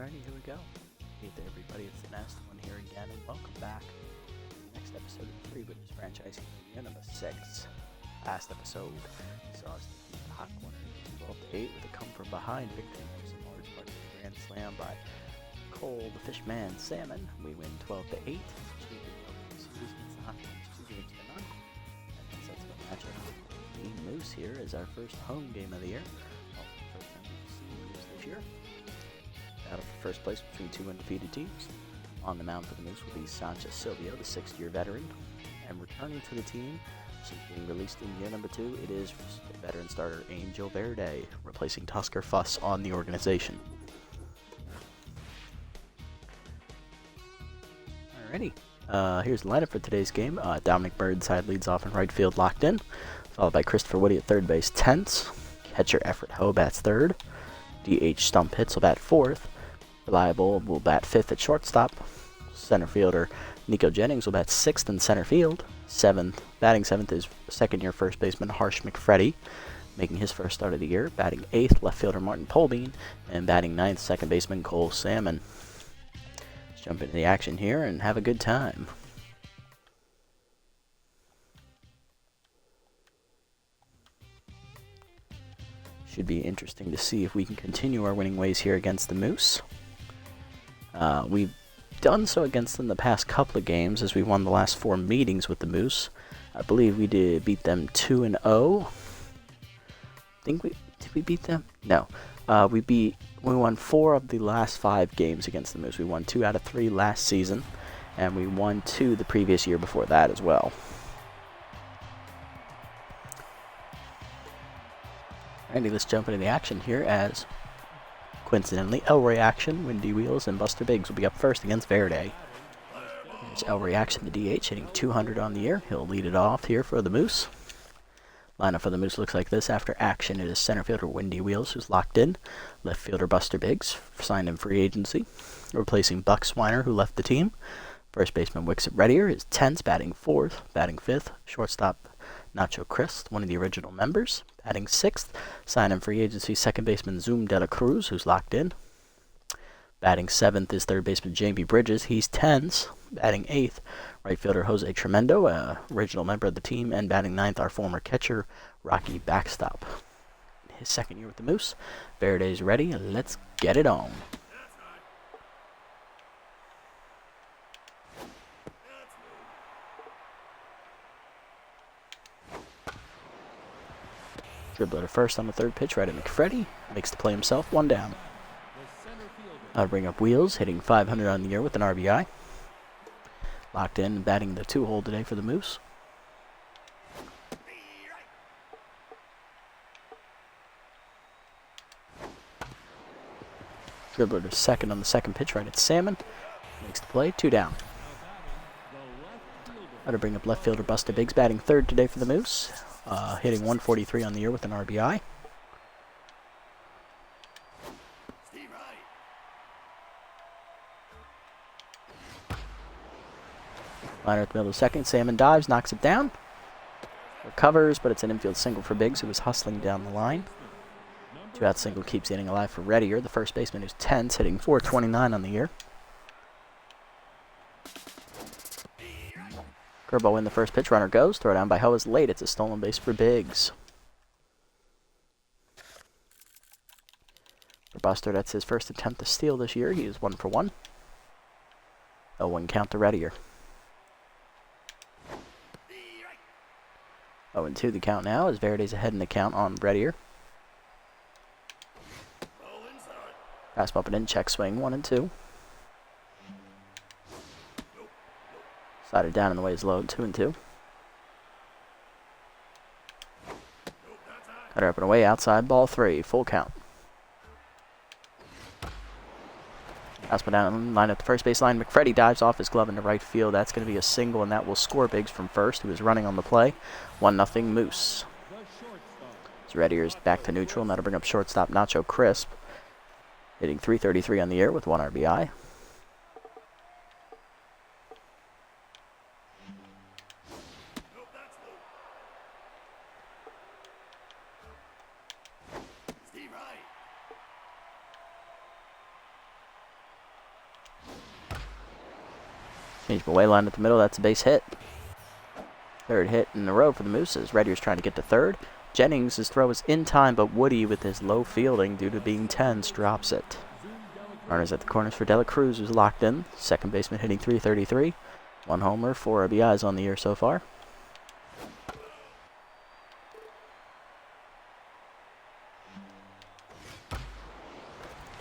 Alrighty, here we go. Hey there everybody, it's the Nasty One here again, and welcome back to the next episode of the Freebooters franchise, year number 6. Last episode, we saw us defeat the Hot Corner 12-8 with a come-from-behind victory for some large part of the Grand Slam by Cole the Fishman Salmon. We win 12-8, 2 against the Hot Corners, 2 games to none. And that sets up a matchup with the Moose here as our first home game of the year. Well, first time we've seen Moose this year. Battle for first place between two undefeated teams. On the mound for the Moose will be Sanchez Silvio, the 6th-year veteran. And returning to the team, since being released in year number 2, it is veteran starter Angel Verde, replacing Tusker Fuss on the organization. Alrighty, here's the lineup for today's game. Dominic Burnside leads off in right field, locked in, followed by Christopher Woody at third base, tense. Catcher Everett Ho bats third. DH Stump Hits will bat fourth. Reliable will bat 5th at shortstop. Center fielder Nico Jennings will bat 6th in center field. Batting 7th is second-year first baseman Harsh McFreddy, making his first start of the year. Batting 8th, left fielder Martin Polbean, and batting 9th, second baseman Cole Salmon. Let's jump into the action here and have a good time. Should be interesting to see if we can continue our winning ways here against the Moose. We've done so against them the past couple of games as we won the last 4 meetings with the Moose. I believe we did beat them 2-0. Did we beat them? No. We won 4 of the last 5 games against the Moose. We won 2 out of 3 last season, and we won 2 the previous year before that as well. Alrighty, let's jump into the action here as, coincidentally, Elroy Action, Windy Wheels, and Buster Biggs will be up first against Verde. Here's Elroy Action, the DH, hitting 200 on the year. He'll lead it off here for the Moose. Lineup for the Moose looks like this. After Action, it is center fielder Windy Wheels, who's locked in. Left fielder Buster Biggs, signed in free agency, replacing Buck Swiner, who left the team. First baseman Wixit Reddier is tense, batting 4th. Batting 5th, shortstop Nacho Crist, one of the original members. Batting 6th, sign in free agency second baseman Zoom De La Cruz, who's locked in. Batting 7th is third baseman Jamie Bridges. He's tense. Batting 8th, right fielder Jose Tremendo, original member of the team. And batting 9th, our former catcher Rocky Backstop. His second year with the Moose. Verde's ready. Let's get it on. Dribbler to first on the third pitch, right at Mcfreddy. Makes the play himself, 1 down. I'll bring up Wheels, hitting 500 on the year with an RBI. Locked in, batting the 2-hole today for the Moose. Dribbler to second on the second pitch, right at Salmon. Makes the play, 2 down. I'll bring up left fielder Buster Biggs, batting third today for the Moose. Hitting 143 on the year with an RBI. Liner at the middle of second. Salmon dives, knocks it down. Recovers, but it's an infield single for Biggs, who was hustling down the line. 2-out single keeps the inning alive for Reddier, the first baseman, who's tense, hitting 429 on the year. Curveball in the first pitch, runner goes, throw down by Ho is late, it's a stolen base for Biggs. For Buster, that's his first attempt to steal this year, he is 1 for 1. 0-1 count to Reddier. 0-2 the count now, as Verde's ahead in the count on Reddier. Fastball but in, check swing, 1-2. Slided down in the way is low, 2-2. Cutter up and away, outside, ball 3, full count. Fastball down, line at the first base line. McFreddy dives off his glove into right field. That's going to be a single, and that will score Biggs from first, who is running on the play. 1-0 Moose. Reddier's back to neutral, and that'll bring up shortstop Nacho Crisp, hitting 333 on the year with 1 RBI. Change away line at the middle. That's a base hit. Third hit in a row for the Mooses. Reddy's trying to get to third. Jennings' throw is in time, but Woody, with his low fielding due to being tense, drops it. Runners at the corners for Dela Cruz, who's locked in. Second baseman hitting .333. 1 homer, 4 RBIs on the year so far.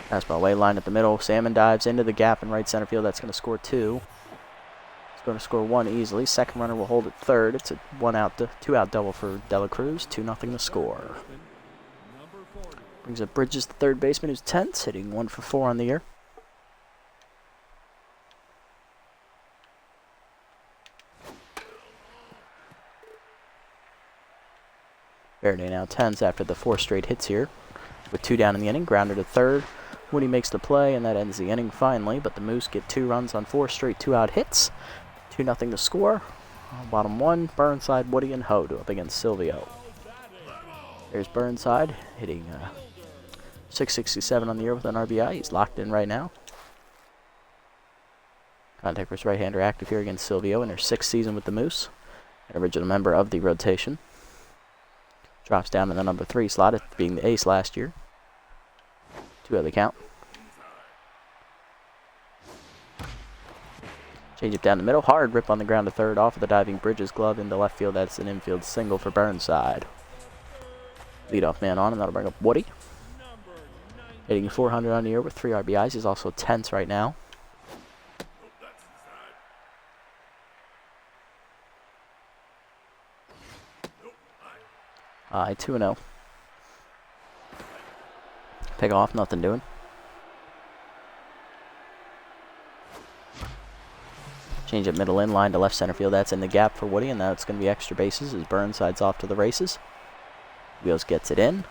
Fastball way line at the middle. Salmon dives into the gap in right center field. That's going to score 2. It's going to score 1 easily. Second runner will hold at third. It's a 2-out double for Dela Cruz. 2-0 to score. Brings up Bridges, the third baseman, who's tense, hitting 1 for 4 on the year. Verde now tense after the 4 straight hits here. With 2 down in the inning, grounded to third. Woody makes the play, and that ends the inning finally, but the Moose get 2 runs on 4 straight 2-out hits. 2-0 to score. Bottom 1, Burnside, Woody, and Hodo up against Silvio. There's Burnside, hitting .667 on the year with an RBI. He's locked in right now. Contact versus right-hander active here against Silvio in their 6th season with the Moose. An original member of the rotation. Drops down in the number 3 slot, after being the ace last year. 2-0 the count. Change it down the middle. Hard rip on the ground to third off of the diving Bridges glove into left field. That's an infield single for Burnside. Leadoff man on, and that'll bring up Woody. Hitting 400 on the year with 3 RBIs. He's also tense right now. High 2-0. Pick off, nothing doing. Change it middle in line to left center field. That's in the gap for Woody, and now it's going to be extra bases as Burnside's off to the races. Wheels gets it in.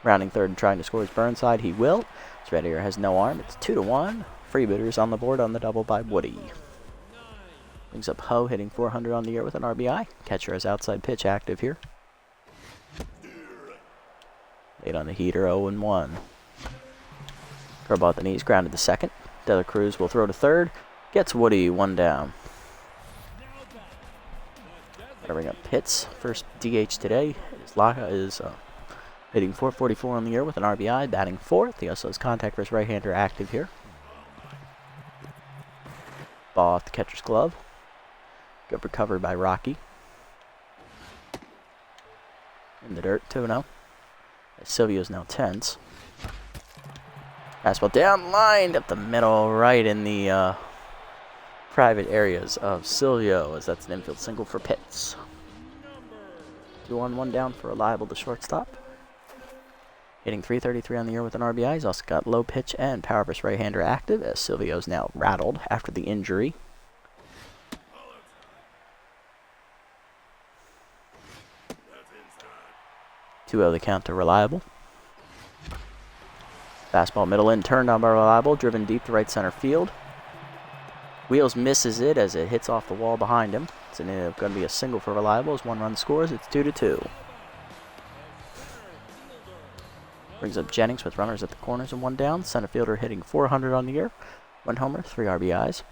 Rounding third and trying to score is Burnside. He will. Reddier has no arm. It's 2-1. Freebooters on the board on the double by Woody. Brings up Ho, hitting 400 on the year with an RBI. Catcher has outside pitch active here. Late on the heater, 0-1. Curveball at the knees, grounded to second. Dela Cruz will throw to third. Gets Woody 1 down. Gotta bring up Pitts. First DH today. Laka is hitting .444 on the year with an RBI, batting 4th. He also has contact versus right-hander active here. Ball off the catcher's glove. Good recovery by Rocky. In the dirt, 2-0. Silvio's now tense. Fastball down line up the middle, right in the private areas of Silvio, as that's an infield single for Pitts. 2-1 down for Reliable, the shortstop. Hitting .333 on the year with an RBI. He's also got low pitch and power versus right-hander active, as Silvio's now rattled after the injury. The count to Reliable. Fastball middle in, turned on by Reliable, driven deep to right center field. Wheels misses it as it hits off the wall behind him. It's going to be a single for Reliable as 1 run scores. It's 2-2. Brings up Jennings with runners at the corners and 1 down. Center fielder hitting 400 on the year. 1 homer, 3 RBIs.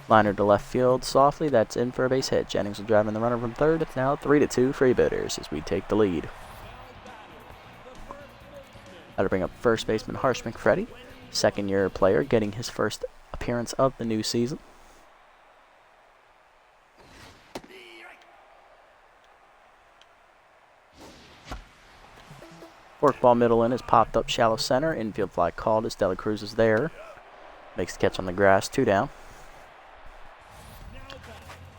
Liner to left field softly. That's in for a base hit. Jennings will drive in the runner from third. It's now 3-2 Freebooters as we take the lead. Got to bring up first baseman Harsh Mcfreddy, second-year player, getting his first appearance of the new season. Forkball middle in is popped up shallow center. Infield fly called as Dela Cruz is there. Makes the catch on the grass. 2 down.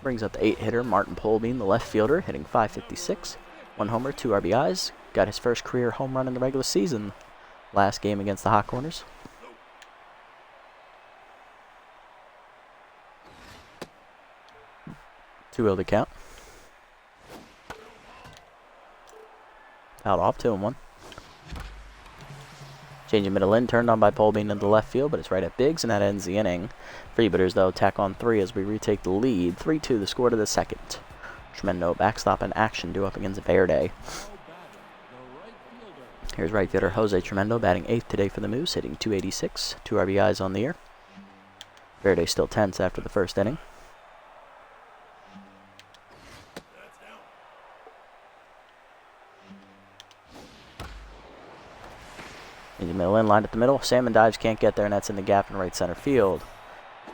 Brings up the 8-hitter, Martin Polbean, the left fielder, hitting .556. 1 homer, 2 RBIs. Got his first career home run in the regular season last game against the Hot Corners. Two the count. Fouled off, 2-1. Changing middle in, turned on by Polbean into the left field, but it's right at Biggs, and that ends the inning. Freebooters, though, tack on 3 as we retake the lead. 3-2 the score to the second. Tremendo backstop in action due up against Verde. Here's right fielder Jose Tremendo batting 8th today for the Moose, hitting .286, 2 RBIs on the year. Verde still tense after the first inning. In the middle, in line at the middle. Salmon dives, can't get there, and that's in the gap in right center field.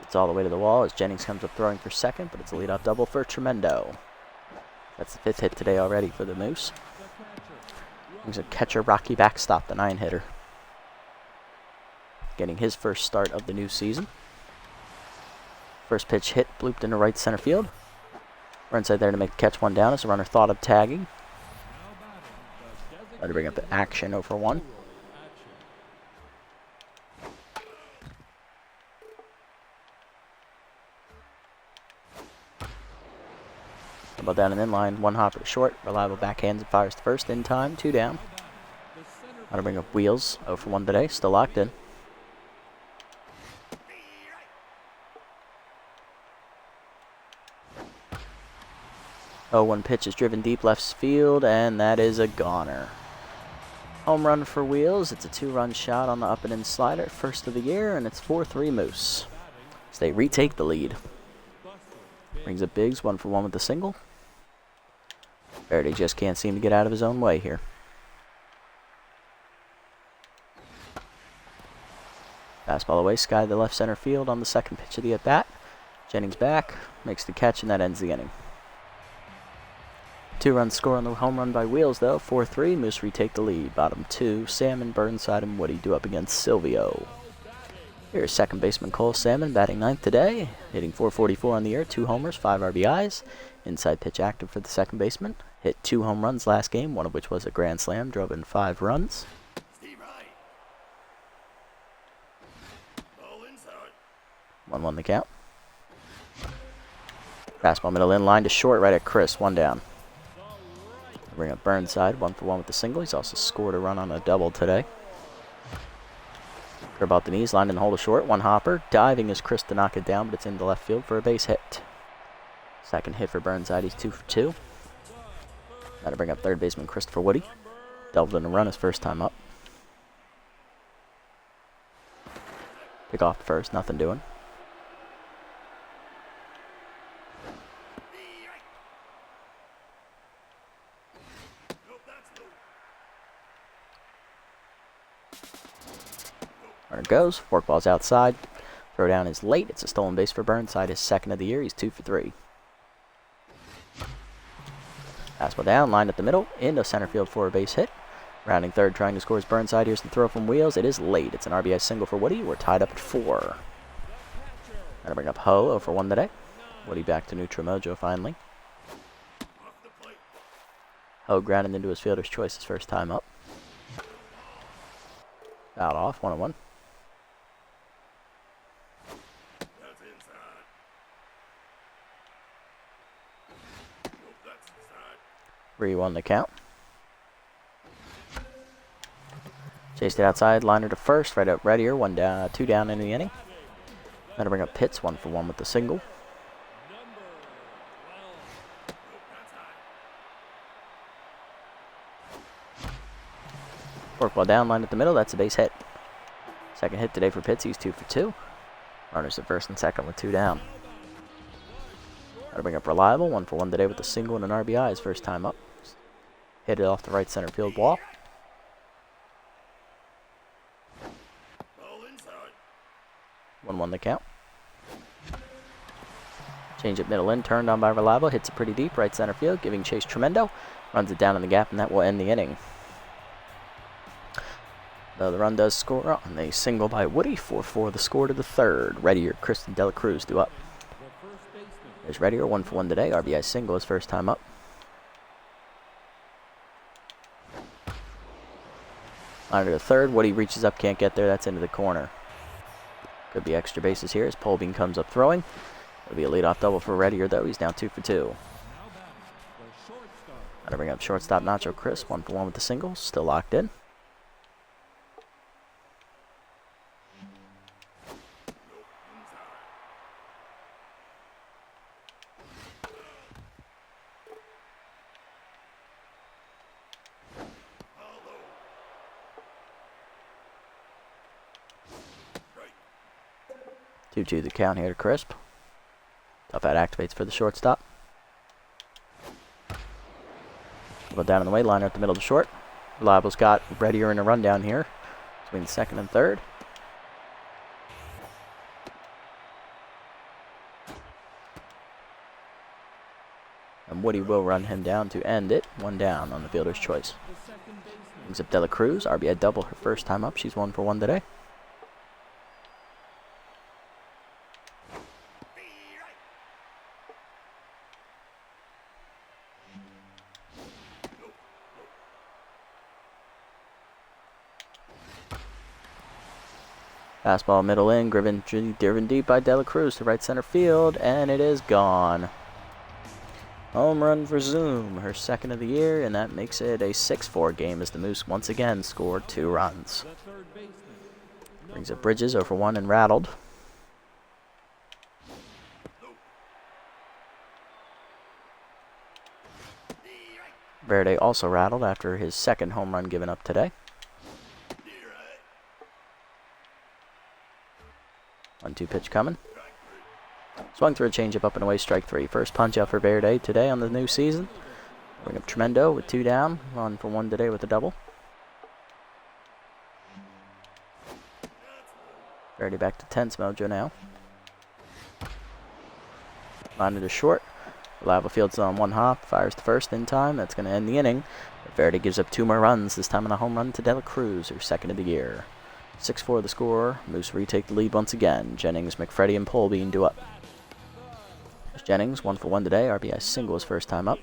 It's all the way to the wall as Jennings comes up throwing for second, but it's a leadoff double for Tremendo. That's the 5th hit today already for the Moose. Brings a catcher Rocky backstop, the 9-hitter. Getting his first start of the new season. First pitch hit, blooped into right center field. We're inside there to make the catch, one down as the runner thought of tagging. Try to bring up the action 0-for-1. Double down and in line, one hopper to short. Reliable backhands and fires to first in time, 2 down. Try to bring up Wheels, 0-for-1 today, still locked in. One pitch is driven deep left field, and that is a goner. Home run for Wheels. It's a 2-run shot on the up and in slider, first of the year, and it's 4-3 Moose. So they retake the lead. Brings up Biggs, 1-for-1 with the single. Verde just can't seem to get out of his own way here. Fastball away, sky to the left center field on the second pitch of the at-bat. Jennings back, makes the catch, and that ends the inning. 2-run score on the home run by Wheels, though. 4-3, Moose retake the lead. Bottom 2, Salmon, Burnside, and Woody due up against Silvio. Here's second baseman Cole Salmon batting 9th today, hitting .444 on the year, 2 homers, 5 RBIs. Inside pitch active for the second baseman. Hit 2 home runs last game, one of which was a grand slam, drove in 5 runs. 1-1 the count. Fastball middle in line to short, right at Chris, 1 down. Bring up Burnside, 1-for-1 with the single. He's also scored a run on a double today. Curve out the knees, line in the hole to short, 1 hopper. Diving is Chris to knock it down, but it's into left field for a base hit. Second hit for Burnside, he's 2-for-2. Got to bring up third baseman Christopher Woody. Delved in a run his first time up. Pick off first, nothing doing. Runner goes, forkball's outside. Throw down is late. It's a stolen base for Burnside, his second of the year. He's 2-for-3. Fastball down, line at the middle, into center field for a base hit. Rounding third, trying to score is Burnside. Here's the throw from Wheels. It is late. It's an RBI single for Woody. We're tied up at 4. Gotta bring up Ho, 0-for-1 today. Woody back to neutral mojo finally. Ho grounded into his fielder's choice his first time up. Out off, 1-1. 3-1 the count. Chased it outside, liner to first, right out red here, 1 down, 2 down in the inning. That'll bring up Pitts, 1-for-1 with the single. Forkball down, line at the middle, that's a base hit. Second hit today for Pitts, he's 2-for-2. Runners at first and second with 2 down. That'll bring up Reliable, 1-for-1 today with a single and an RBI his first time up. Hit it off the right center field wall. 1-1 the count. Change it middle in, turned on by Reliable, hits it pretty deep, right center field, giving chase Tremendo. Runs it down in the gap, and that will end the inning. Though the run does score on a single by Woody, 4-4 the score to the third. Reddier, Kristen Dela Cruz due up. There's Reddier, 1-for-1 today, RBI single his first time up. Liner to third, Woody reaches up, can't get there, that's into the corner. Could be extra bases here as Polbean comes up throwing. It'll be a leadoff double for Reddier, though. He's now 2-for-2. Gotta bring up shortstop Nacho Chris, 1-for-1 with the single, still locked in. 2-2 the count here to Crisp. Tough out activates for the shortstop. Go down in the way, liner at the middle to short. Reliable's got Readier in a rundown here between second and third. And Woody will run him down to end it. 1 down on the fielder's choice. Brings up Dela Cruz. RBI double her first time up. She's 1 for 1 today. Fastball middle in, driven deep by Dela Cruz to right center field, and it is gone. Home run for Zoom, her second of the year, and that makes it a 6-4 game as the Moose once again scored 2 runs. Brings up Bridges 0 for 1 and rattled. Verde also rattled after his second home run given up today. 1-2 pitch coming. Swung through a changeup up and away, strike 3. First punch out for Verde today on the new season. Bring up Tremendo with 2 down. 1 for 1 today with a double. Verde back to tense mojo now. Line to short. Reliable fields on 1 hop. Fires the first in time. That's going to end the inning. But Verde gives up 2 more runs, this time on a home run to Dela Cruz, her second of the year. 6-4 the score. Moose retake the lead once again. Jennings, McFreddy, and Polbean do up. There's Jennings, 1 for 1 today. RBI single his first time up.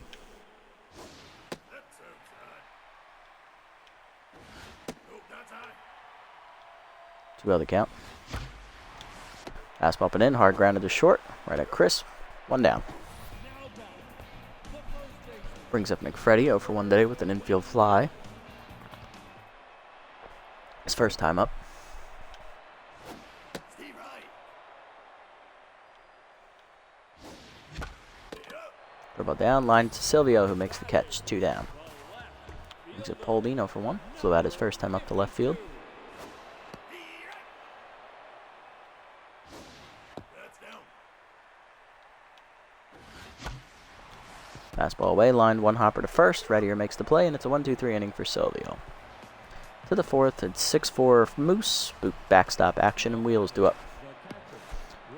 Two the count. Fastball up and in. Hard grounded to short. Right at Chris. 1 down. Brings up McFreddy 0 for 1 today with an infield fly. His first time up. Ball down, line to Silvio, who makes the catch. 2 down. Brings up Polbean 0 for 1. Flew out his first time up to left field. Fastball away, lined 1 hopper to first. Readier makes the play, and it's a 1-2-3 inning for Silvio. To the 4th, it's 6-4 Moose. Backstop action, and Wheels do up.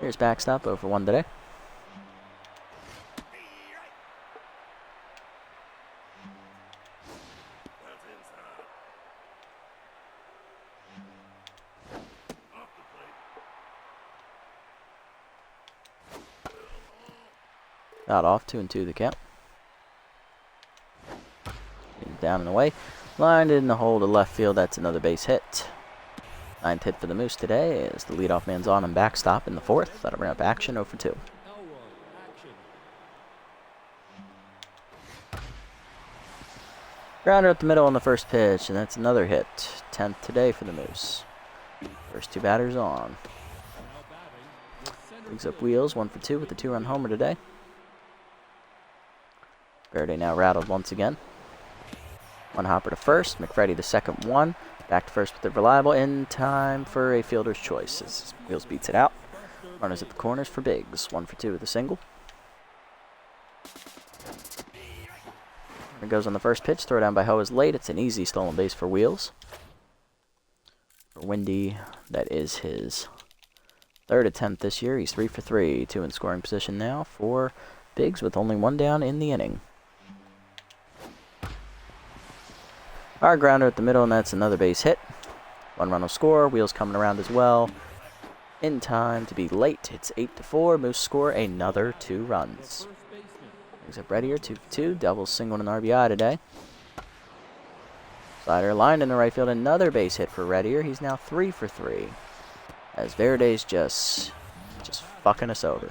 Here's backstop 0 for 1 today. Not off, 2-2 the count. Down and away. Lined in the hole to left field. That's another base hit. 9th hit for the Moose today as the leadoff man's on and backstop in the 4th. That'll bring up action 0 for 2. Grounder up the middle on the first pitch, and that's another hit. 10th today for the Moose. First 2 batters on. Brings up Wheels 1 for 2 with the 2-run homer today. Verde now rattled once again. 1 hopper to first. McFreddy the second 1. Back to first with the reliable in time for a fielder's choice as Wheels beats it out. Runners at the corners for Biggs. 1 for 2 with a single. There goes on the first pitch. Throw down by Ho is late. It's an easy stolen base for Wheels. For Windy, that is his 3rd attempt this year. He's 3 for 3. 2 in scoring position now for Biggs with only 1 down in the inning. Hard grounder at the middle, and that's another base hit. 1 run will score. Wheels coming around as well. In time to be late. It's 8-4. Moose score another 2 runs. Brings up Readier 2 for 2. Double single and RBI today. Slider lined in the right field. Another base hit for Readier. He's now 3 for 3. As Verde's just fucking us over.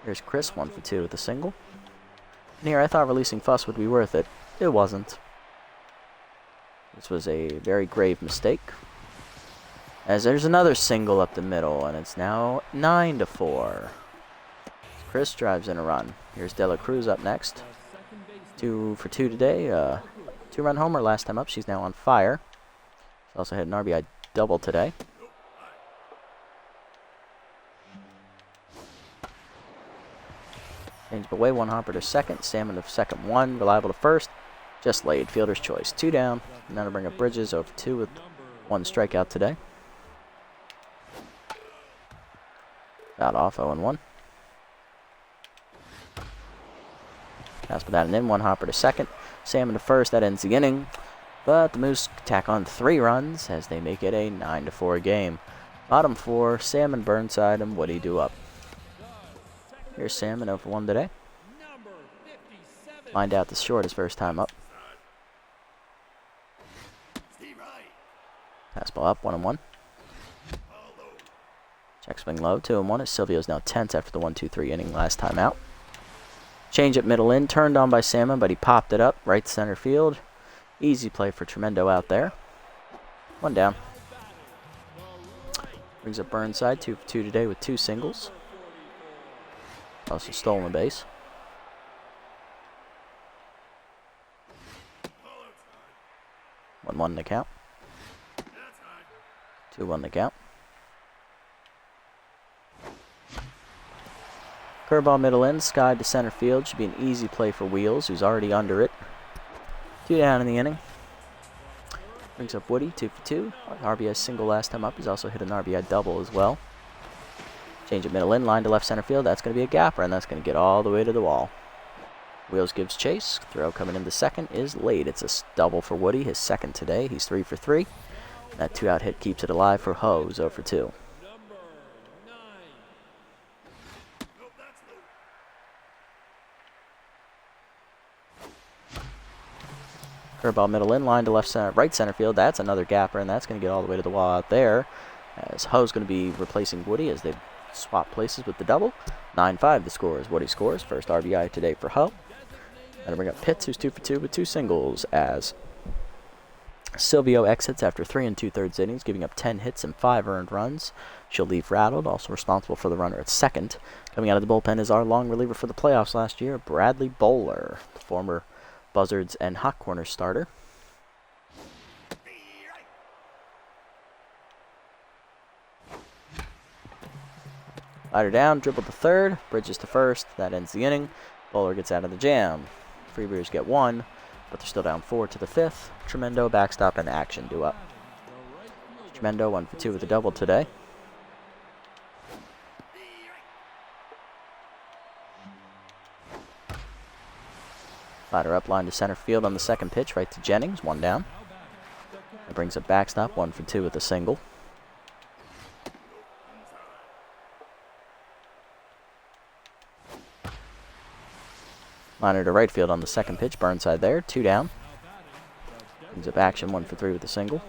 Here's Chris 1 for 2 with a single. And here I thought releasing Fuss would be worth it. It wasn't. This was a very grave mistake. As there's another single up the middle, and it's now 9-4. Chris drives in a run. Here's Dela Cruz up next. 2 for 2 today. 2-run homer last time up. She's now on fire. She's also had an RBI double today. Change away, one hopper to second. Salmon to second, one. Reliable to first. Just laid. Fielder's choice. 2 down. Now to bring up Bridges over 2 with 1 strikeout today. Out off 0-1. Pass without an in. One hopper to second. Salmon to first. That ends the inning. But the Moose tack on 3 runs as they make it a 9-4 game. Bottom 4, Salmon, Burnside, and Woody do up. Here's Salmon 0-1 today. Lined out the short his first time up. Fastball up, 1-1. Check swing low, 2-1 as Silvio's now tense after the 1-2-3 inning last time out. Change at middle in, turned on by Salmon, but he popped it up, right center field. Easy play for Tremendo out there. 1 down. Brings up Burnside, 2 for 2 today with 2 singles. Also stolen a base. 1-1 the count. 2-1 the count. Curveball middle in, skied to center field. Should be an easy play for Wheels, who's already under it. 2 down in the inning. Brings up Woody, 2 for 2. RBI single last time up. He's also hit an RBI double as well. Change at middle in, line to left center field. That's going to be a gapper, and that's going to get all the way to the wall. Wheels gives chase. Throw coming into second is late. It's a double for Woody, his second today. He's 3 for 3. That 2-out hit keeps it alive for Ho, who's 0 for 2. Curveball middle in, line to left center, right center field. That's another gapper, and that's going to get all the way to the wall out there. As Ho's going to be replacing Woody as they swap places with the double. 9-5 the score as Woody scores. First RBI today for Ho. That'll bring up Pitts, who's 2 for 2 with 2 singles as Silvio exits after 3 2/3 innings, giving up 10 hits and 5 earned runs. She'll leave rattled, also responsible for the runner at second. Coming out of the bullpen is our long reliever for the playoffs last year, Bradley Bowler, the former Buzzards and Hot Corner starter. Slider down, dribble to third, Bridges to first. That ends the inning. Bowler gets out of the jam. Freebooters get 1, but they're still down 4 to the 5th. Tremendo, backstop, and action do up. Tremendo 1 for 2 with a double today. Slider up, line to center field on the second pitch, right to Jennings, 1 down. That brings up backstop, 1 for 2 with a single. Liner to right field on the second pitch, Burnside there, 2 down. Brings up action, 1 for 3 with a single.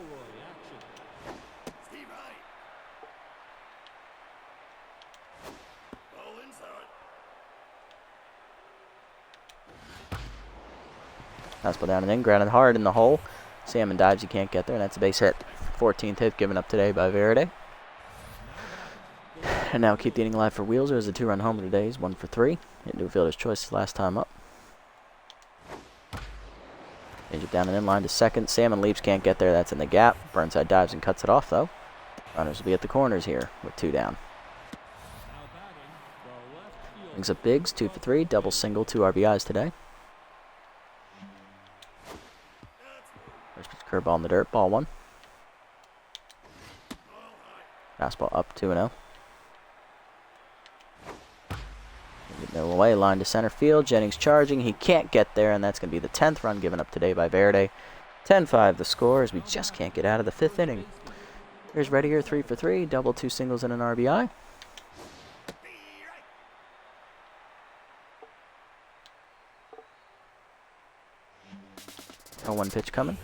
Fastball down and in, grounded hard in the hole. Salmon dives, he can't get there, and that's a base hit. 14th hit given up today by Verde. And now keep the inning alive for Wheels, who has a 2-run homer today. He's 1 for 3. Hit new fielder's choice last time up. Change it down and in, line to second. Salmon leaps, can't get there, that's in the gap. Burnside dives and cuts it off, though. Runners will be at the corners here with 2 down. Brings up Biggs, 2 for 3, double single, 2 RBIs today. First pitch curveball in the dirt, ball 1. Fastball up 2-0. Middle away, line to center field. Jennings charging. He can't get there, and that's going to be the 10th run given up today by Verde. 10-5 the score as we just can't get out of the 5th inning. Here's Reddier, 3 for 3, double, 2 singles, and an RBI. Oh, 1 pitch coming.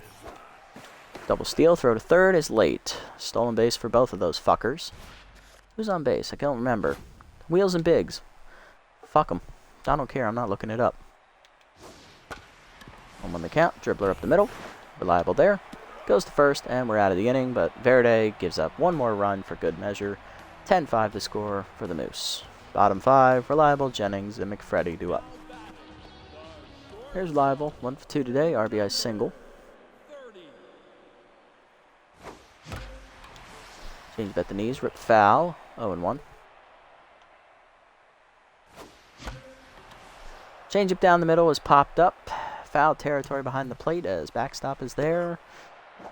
Double steal, throw to third is late. Stolen base for both of those fuckers. Who's on base? I can't remember. Wheels and Biggs. Fuck them. I don't care. I'm not looking it up. 1 on the count. Dribbler up the middle. Reliable there. Goes to first, and we're out of the inning, but Verde gives up 1 more run for good measure. 10-5 the score for the Moose. Bottom 5, Reliable, Jennings, and Mcfreddy do up. Here's Reliable. 1 for 2 today. RBI single. Change at the knees. Rip foul. 0-1. Change up down the middle is popped up. Foul territory behind the plate as backstop is there.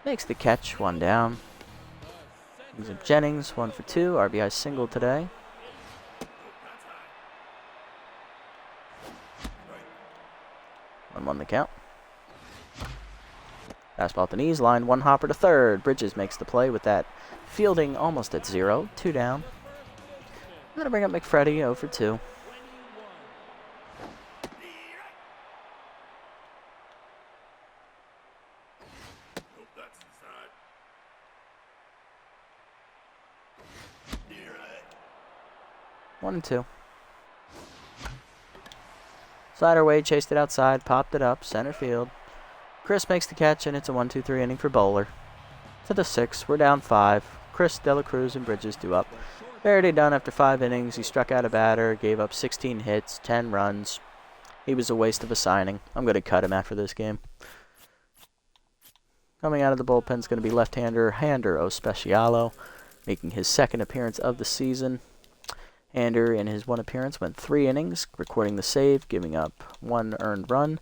Makes the catch, 1 down. Brings up Jennings, 1 for 2. RBI single today. On the count. Fastball at the knees, line 1 hopper to third. Bridges makes the play with that fielding almost at 0. 2 down. I'm going to bring up Mcfreddy, 0 for 2. One and 2. Slider Wade chased it outside, popped it up, center field. Chris makes the catch, and it's a 1-2-3 inning for Bowler. To the 6th, we're down 5. Chris, De La Cruz, and Bridges due up. Faraday done after 5 innings. He struck out a batter, gave up 16 hits, 10 runs. He was a waste of a signing. I'm going to cut him after this game. Coming out of the bullpen is going to be left-hander Hander Ospecialo, making his 2nd appearance of the season. Hander, in his 1 appearance, went 3 innings, recording the save, giving up 1 earned run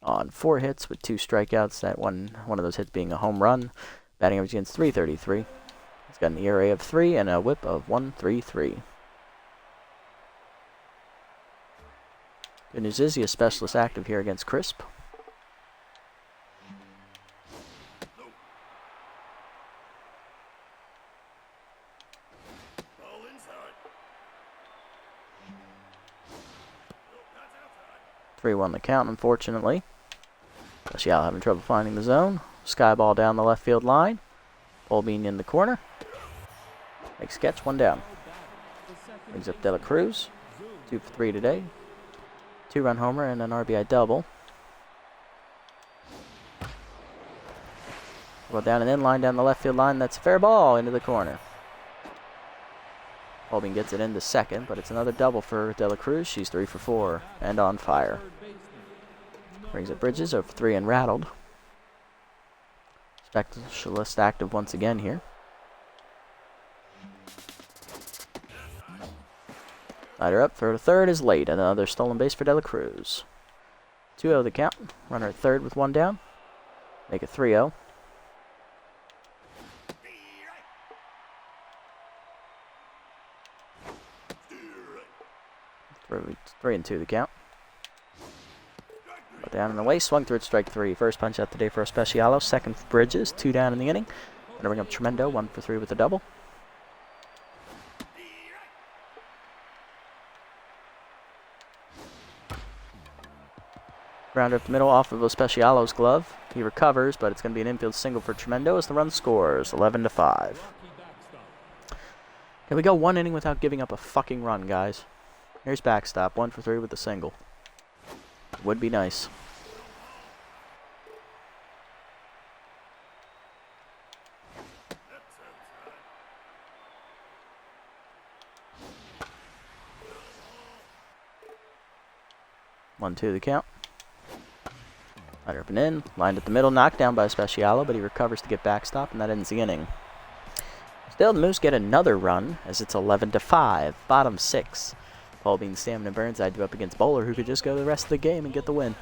on 4 hits with 2 strikeouts. That one of those hits being a home run. Batting average against .333. He's got an ERA of 3 and a WHIP of 1.33. Good news is he is specialist active here against Crisp. Three-1 the count, unfortunately. Special having trouble finding the zone. Sky ball down the left field line. Olbein in the corner. Makes catch, 1 down. Brings up De La Cruz. 2 for 3 today. 2-run homer and an RBI double. Well, down and in line down the left field line. That's a fair ball into the corner. Olbein gets it into second, but it's another double for De La Cruz. She's 3 for 4 and on fire. Brings up Bridges, 0 for 3 and rattled. Specialist active once again here. Rider up for 3rd is late. Another stolen base for De La Cruz. 2-0 the count. Runner at 3rd with 1 down. Make it 3-0. 3-2 the count. But down and away, swung through it, strike 3. First punch out today for Ospecialo. 2nd for Bridges, 2 down in the inning. Gonna bring up Tremendo, 1 for 3 with a double. Grounder up the middle off of Ospecialo's glove. He recovers, but it's going to be an infield single for Tremendo as the run scores, 11-5. Can we go 1 inning without giving up a fucking run, guys? Here's backstop, 1 for 3 with a single. Would be nice. One, two, the count. Rider up and in, lined at the middle, knocked down by Specialo, but he recovers to get backstop, and that ends the inning. Still, the Moose get another run as it's 11-5, bottom 6. Olbein, Stammen, and Burnside do up against Bowler, who could just go the rest of the game and get the win.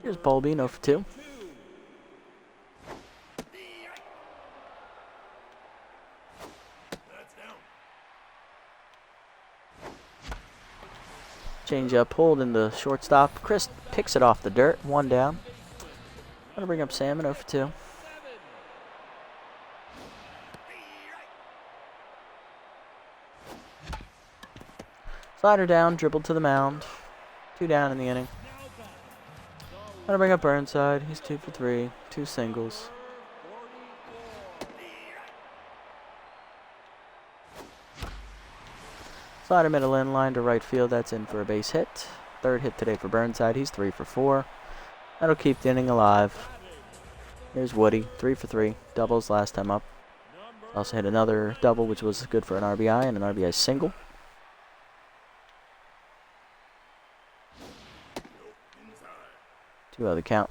Here's Olbein, 0 for 2. Change up, pulled in the shortstop. Chris picks it off the dirt, 1 down. Gonna bring up Salmon, 0 for 2. Slider down, dribbled to the mound. 2 down in the inning. Gonna bring up Burnside. He's 2 for 3. 2 singles. Slider middle in, line to right field. That's in for a base hit. 3rd hit today for Burnside. He's 3 for 4. That'll keep the inning alive. Here's Woody, 3 for 3. Doubles last time up. Also hit another double, which was good for an RBI and an RBI single. Two out of the count.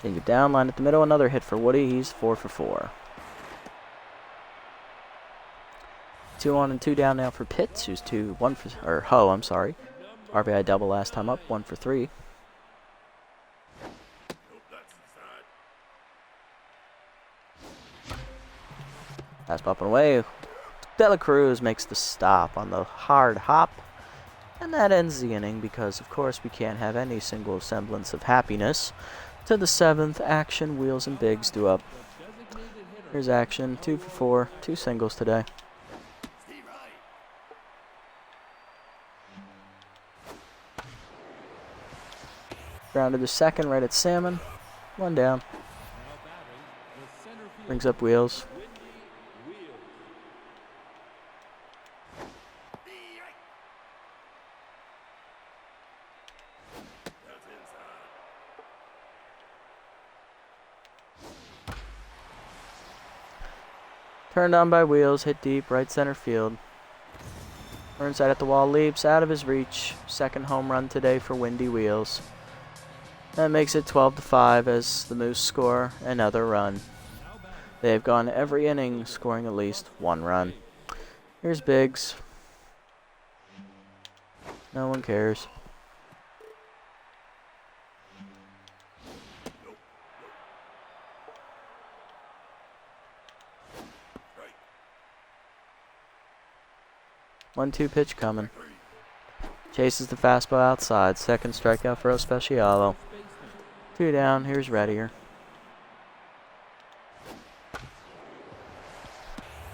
Change it down, line at the middle. Another hit for Woody. He's 4 for 4. 2 on and 2 down now for Pitts, who's Ho, I'm sorry. RBI double last time up, 1 for 3. Pass up and away. De La Cruz makes the stop on the hard hop. And that ends the inning because, of course, we can't have any single semblance of happiness. To the 7th, action, Wheels and Bigs due up. Here's action, 2 for 4, 2 singles today. Grounded to second, right at Salmon. 1 down. Brings up Wheels. Turned on by Wheels, hit deep, right center field. Burnside at the wall, leaps out of his reach. Second home run today for Windy Wheels. That makes it 12-5 as the Moose score another run. They've gone every inning scoring at least 1 run. Here's Biggs. No one cares. One-two pitch coming. Chases the fastball outside. Second strikeout for Especialo. 2 down. Here's Reddier.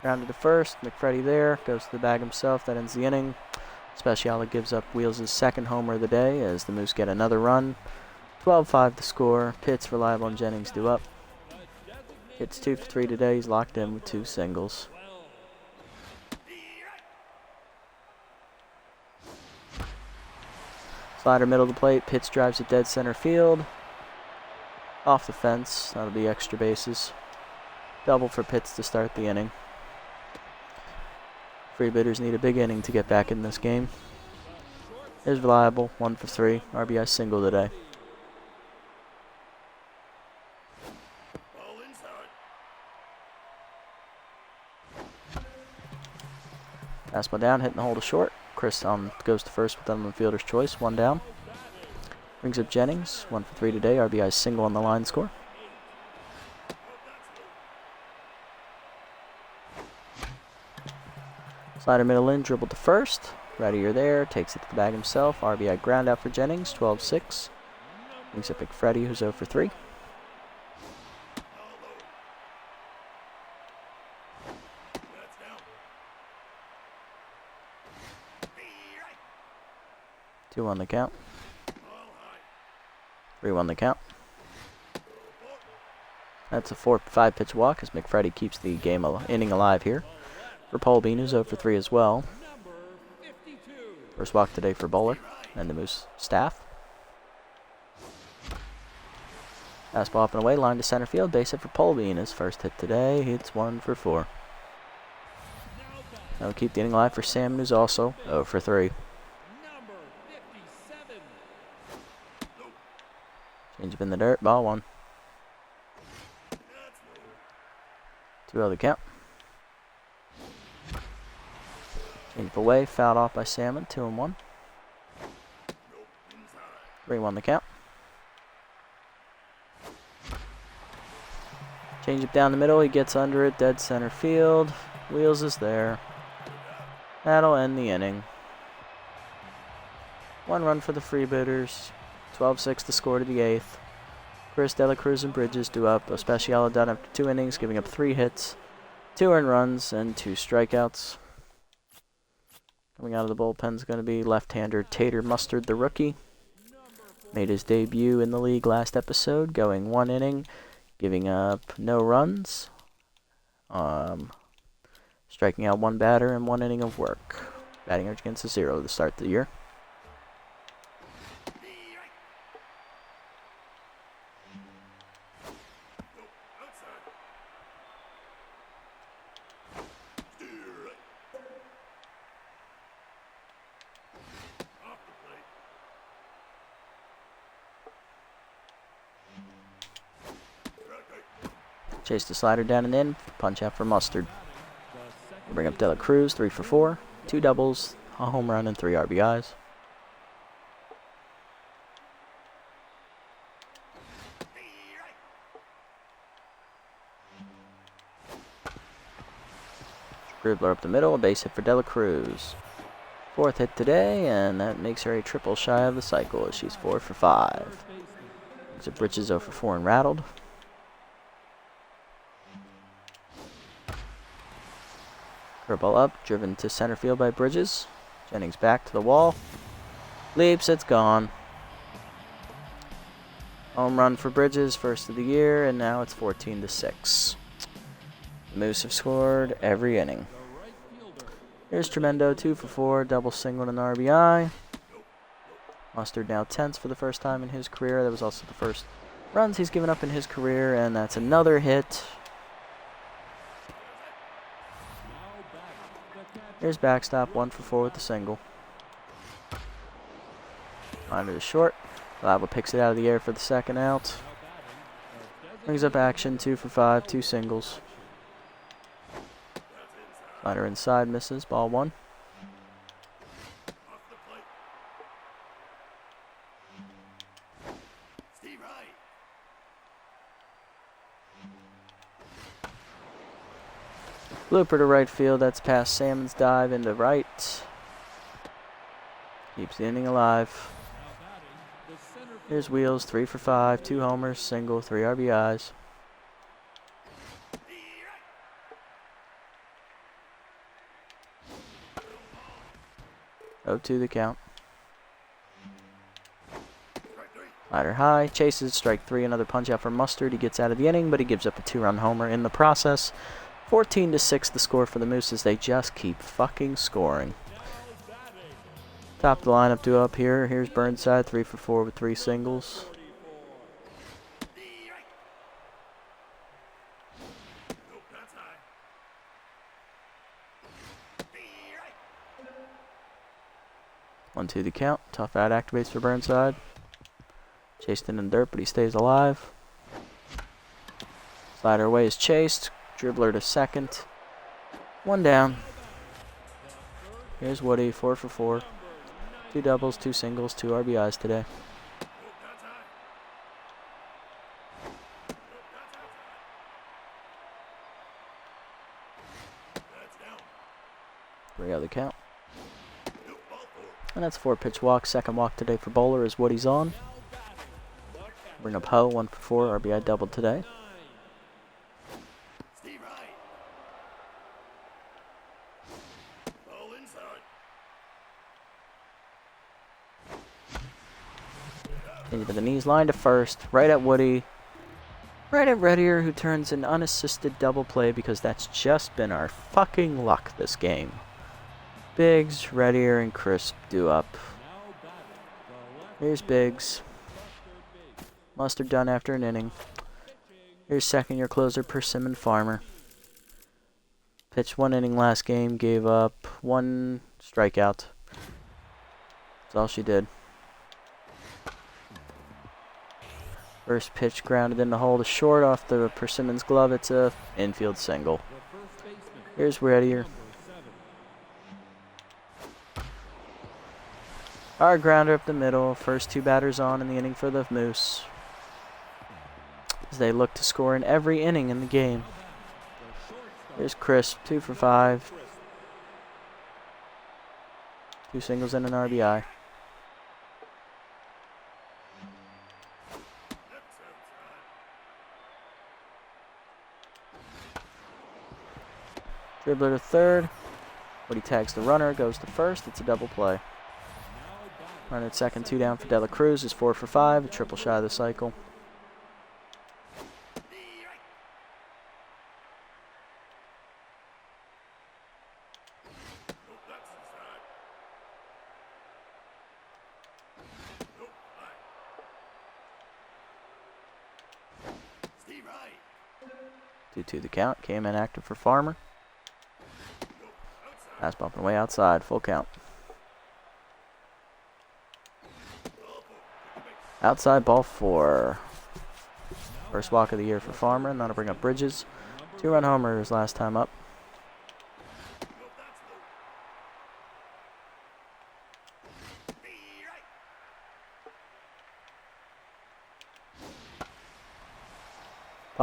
Grounded to first. Mcfreddy there. Goes to the bag himself. That ends the inning. Especialo gives up Wheels' second homer of the day as the Moose get another run. 12-5 the score. Pitts, Reliable, and Jennings due up. Hits 2 for 3 today. He's locked in with 2 singles. Slider middle of the plate. Pitts drives it dead center field. Off the fence. That'll be extra bases. Double for Pitts to start the inning. Freebooters need a big inning to get back in this game. Is Reliable. 1 for 3. RBI single today. Fastball down, hitting the hole to short. Chris goes to first with the fielder's choice. 1 down. Brings up Jennings. 1 for 3 today. RBI single on the line score. Slider middle in, dribble to first. Reddier there. Takes it to the bag himself. RBI ground out for Jennings. 12-6. Brings up Mcfreddy, who's 0 for 3. Two on the count. 3-1 the count. That's a 4-5 pitch walk as Mcfreddy keeps the inning alive here. For Paul Bean, who's 0 for 3 as well. First walk today for Bowler and the Moose staff. Fastball up and away, line to center field. Base hit for Paul Bean. His first hit today. Hits 1 for 4. That'll keep the inning alive for Sam, who's also 0 for 3. Change up in the dirt, ball 1. 2-0 the count. Change up away, fouled off by Salmon, 2-1. 3-1 the count. Change up down the middle, he gets under it, dead center field. Wheels is there. That'll end the inning. 1 run for the Freebooters. 12-6 the score to the 8th. Chris, De La Cruz, and Bridges due up. Especialo done after 2 innings, giving up 3 hits, 2 earned runs, and 2 strikeouts. Coming out of the bullpen is going to be left-hander Tater Mustard, the rookie. Made his debut in the league last episode, going 1 inning, giving up no runs, striking out 1 batter and 1 inning of work. Batting average against a 0 to start the year. Chase the slider down and in. Punch out for Mustard. Bring up Dela Cruz, 3 for 4. 2 doubles, a home run, and 3 RBIs. Dribbler up the middle, a base hit for Dela Cruz. 4th hit today, and that makes her a triple shy of the cycle as she's 4 for 5. Brings up Bridges 0 for 4 and rattled. Curveball up, driven to center field by Bridges. Jennings back to the wall. Leaps, it's gone. Home run for Bridges, first of the year, and now it's 14-6. The Moose have scored every inning. Here's Tremendo, 2 for 4, double single and an RBI. Mustard now 10th for the first time in his career. That was also the first runs he's given up in his career, and that's another hit. Here's backstop, 1 for 4 with the single. Liner to short. Lava picks it out of the air for the second out. Brings up action, 2 for 5, 2 singles. Liner inside, misses, ball 1. Blooper to right field, that's past Salmon's dive into right. Keeps the inning alive. Here's Wheels, 3 for 5, 2 homers, single, 3 RBIs. Oh, 2 the count. Slider high, chases, strike 3, another punch out for Mustard. He gets out of the inning, but he gives up a 2-run homer in the process. 14-6 the score for the Mooses. They just keep fucking scoring. Top of the lineup duo up here. Here's Burnside, 3 for 4 with 3 singles. One, 2 the count. Tough out activates for Burnside. Chased in the dirt, but he stays alive. Slider away is chased. Dribbler to second. 1 down. Here's Woody, 4 for 4. 2 doubles, 2 singles, 2 RBIs today. Three out the count. And that's 4 pitch walk. Second walk today for Bowler is Woody's on. Bring up Ho, 1 for 4. RBI doubled today. Into the knees, line to first, right at Woody. Right at Reddier, who turns an unassisted double play because that's just been our fucking luck this game. Biggs, Reddier, and Crisp do up. Here's Biggs. Mustard done after an inning. Here's second-year closer Persimmon Farmer. Pitched 1 inning last game, gave up 1 strikeout. That's all she did. First pitch grounded in the hole to short off the Persimmon's glove. It's a infield single. Here's Reddier. Our grounder up the middle. First 2 batters on in the inning for the Moose, as they look to score in every inning in the game. Here's Crisp, 2 for 5. 2 singles and an RBI. Dribbler to third. Woody tags the runner, goes to first. It's a double play. Runner at second, 2 down for Dela Cruz is 4 for 5, a triple shy of the cycle. Two the count. Came in active for Farmer. Pass bumping away outside. Full count. Outside ball 4. First walk of the year for Farmer, and that'll bring up Bridges. 2-run homer his last time up.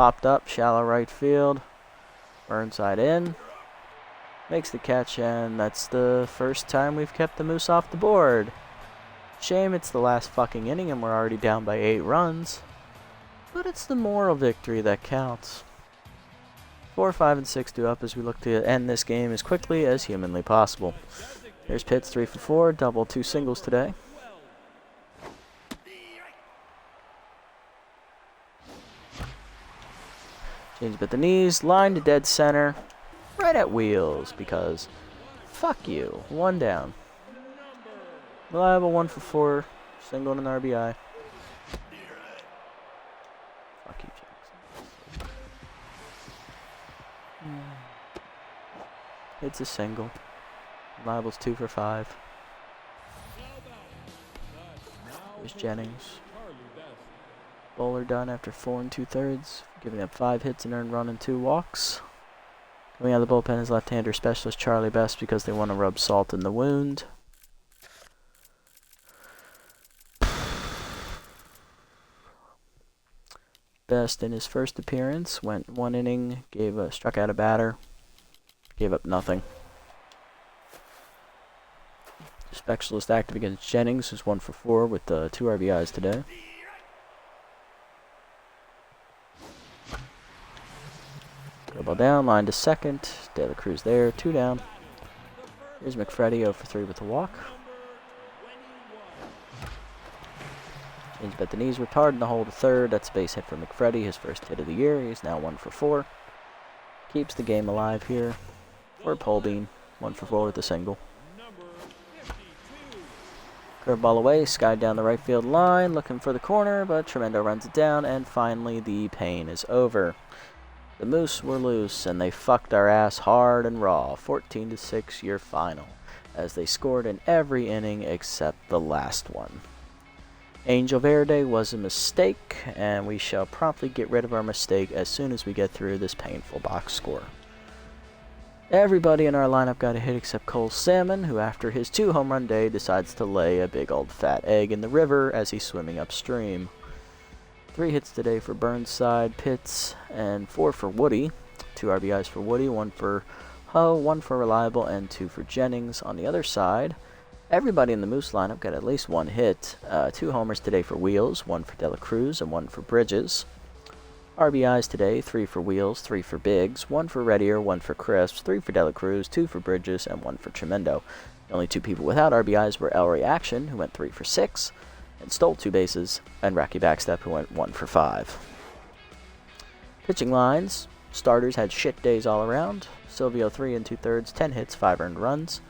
Popped up, shallow right field. Burnside in. Makes the catch, and that's the first time we've kept the Moose off the board. Shame it's the last fucking inning and we're already down by 8 runs. But it's the moral victory that counts. 4, 5, and 6 due up as we look to end this game as quickly as humanly possible. Here's Pitts, 3 for 4, double 2 singles today. Change at the knees, line to dead center, right at Wheels, because fuck you. 1 down. Reliable, 1 for 4, single and an RBI. Fuck you, Jackson. It's a single. Reliable's 2 for 5. Here's Jennings. Bowler done after 4 2/3, giving up 5 hits, an earned run, and 2 walks. Coming out of the bullpen is left-hander specialist Charlie Best because they want to rub salt in the wound. Best in his first appearance went 1 inning, struck out a batter, gave up nothing. Specialist active against Jennings, who's 1 for 4 with 2 RBIs today. Ball down, line to second. De La Cruz there, 2 down. Here's Mcfreddy, 0 for 3 with a walk. Change bet the knees, retard in the hole to third. That's a base hit for Mcfreddy, his first hit of the year. He's now 1 for 4. Keeps the game alive here. For Polbean, 1 for 4 with a single. Curveball away, skied down the right field line, looking for the corner, but Tremendo runs it down, and finally the pain is over. The Moose were loose, and they fucked our ass hard and raw. 14-6 your final, as they scored in every inning except the last one. Angel Verde was a mistake, and we shall promptly get rid of our mistake as soon as we get through this painful box score. Everybody in our lineup got a hit except Cole Salmon, who after his 2 home run day decides to lay a big old fat egg in the river as he's swimming upstream. 3 hits today for Burnside, Pitts, and 4 for Woody. 2 RBIs for Woody, 1 for Ho, 1 for Reliable, and 2 for Jennings. On the other side, everybody in the Moose lineup got at least 1 hit. 2 homers today for Wheels, 1 for De La Cruz, and 1 for Bridges. RBIs today, 3 for Wheels, 3 for Biggs, 1 for Reddier, 1 for Crisps, 3 for De La Cruz, 2 for Bridges, and 1 for Tremendo. The only 2 people without RBIs were Elroy Action, who went 3 for 6, and stole 2 bases, and Racky Backstep, who went 1 for 5. Pitching lines, starters had shit days all around. Silvio 3 2/3, 10 hits, 5 earned runs.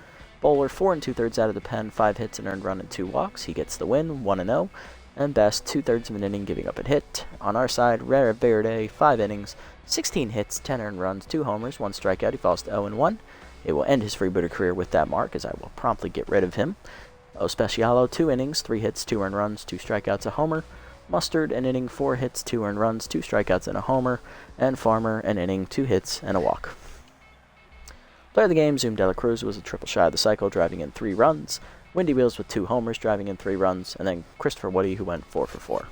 Bowler 4 2/3 out of the pen, 5 hits, an earned run, and 2 walks. He gets the win, 1-0. And Best, 2/3 of an inning, giving up a hit. On our side, Rare Verde, 5 innings, 16 hits, 10 earned runs, 2 homers, 1 strikeout. He falls to 0-1. It will end his freebooter career with that mark, as I will promptly get rid of him. O Specialo, 2 innings, 3 hits, 2 earned runs, 2 strikeouts, a homer. Mustard, an inning, 4 hits, 2 earned runs, 2 strikeouts, and a homer. And Farmer, an inning, 2 hits, and a walk. Player of the game, Zoom De La Cruz, was a triple shy of the cycle, driving in 3 runs. Windy Wheels with 2 homers, driving in 3 runs. And then Christopher Woody, who went 4 for 4,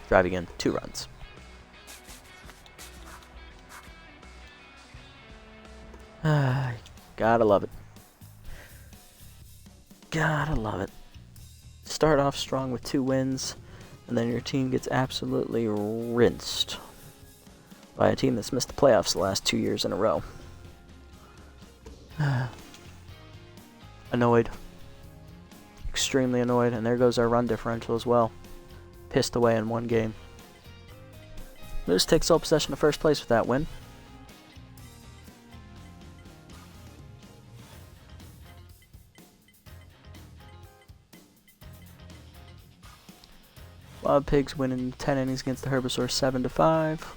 driving in 2 runs. Gotta love it. Gotta love it. Start off strong with 2 wins, and then your team gets absolutely rinsed by a team that's missed the playoffs the last 2 years in a row. Annoyed. Extremely annoyed, and there goes our run differential as well. Pissed away in 1 game. Moose takes sole possession of first place with that win. Wild Pigs winning 10 innings against the Herbisaurs 7-5.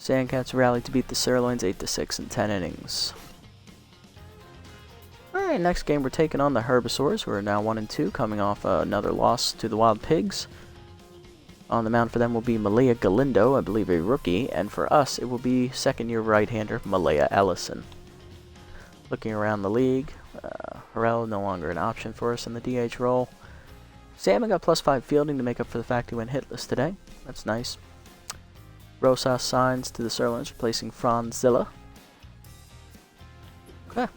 Sandcats rallied to beat the Sirloins 8-6 in 10 innings. Alright, next game we're taking on the Herbisaurs, who are now 1-2, coming off another loss to the Wild Pigs. On the mound for them will be Malaya Galindo, I believe a rookie, and for us it will be second-year right-hander Malaya Ellison. Looking around the league, Harrell no longer an option for us in the DH role. Salmon got +5 fielding to make up for the fact he went hitless today. That's nice. Rosas signs to the Sirloins, replacing Franzilla. Okay.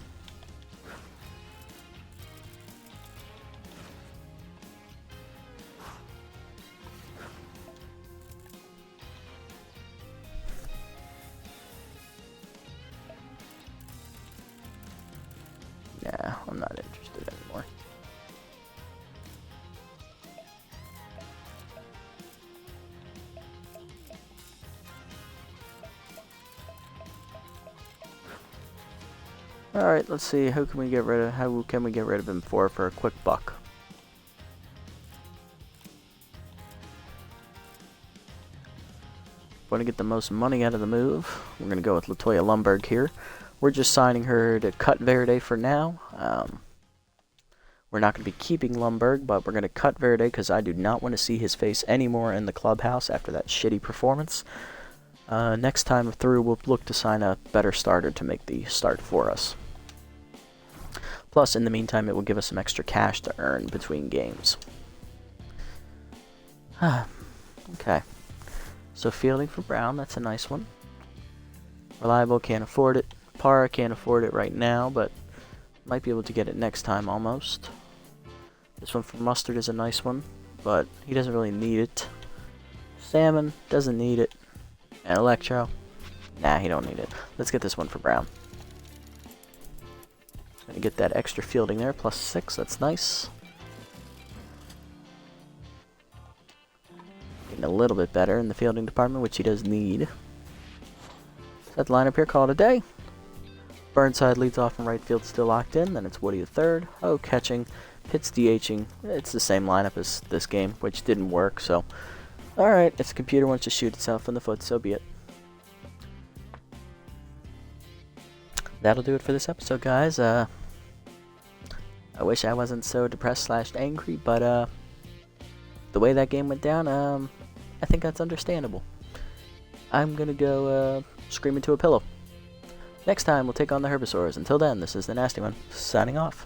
Nah, I'm not interested anymore. Alright, let's see, how can we get rid of him for a quick buck? Want to get the most money out of the move. We're going to go with Latoya Lumber here. We're just signing her to cut Verde for now. We're not going to be keeping Lumberg, but we're going to cut Verde because I do not want to see his face anymore in the clubhouse after that shitty performance. Next time through, we'll look to sign a better starter to make the start for us. Plus, in the meantime, it will give us some extra cash to earn between games. Okay. So fielding for Brown, that's a nice one. Reliable, can't afford it. Parra can't afford it right now, but might be able to get it next time almost. This one for Mustard is a nice one, but he doesn't really need it. Salmon doesn't need it. And Electro, nah, he don't need it. Let's get this one for Brown. Gonna get that extra fielding there, +6, that's nice. Getting a little bit better in the fielding department, which he does need. Set the lineup here, call it a day. Burnside leads off in right field, still locked in. Then it's Woody the third. Oh, catching. Pitts DHing. It's the same lineup as this game, which didn't work, so. Alright, if the computer wants to shoot itself in the foot, so be it. That'll do it for this episode, guys. I wish I wasn't so depressed/angry, but the way that game went down, I think that's understandable. I'm gonna go scream into a pillow. Next time, we'll take on the Herbivores. Until then, this is the Nasty One, signing off.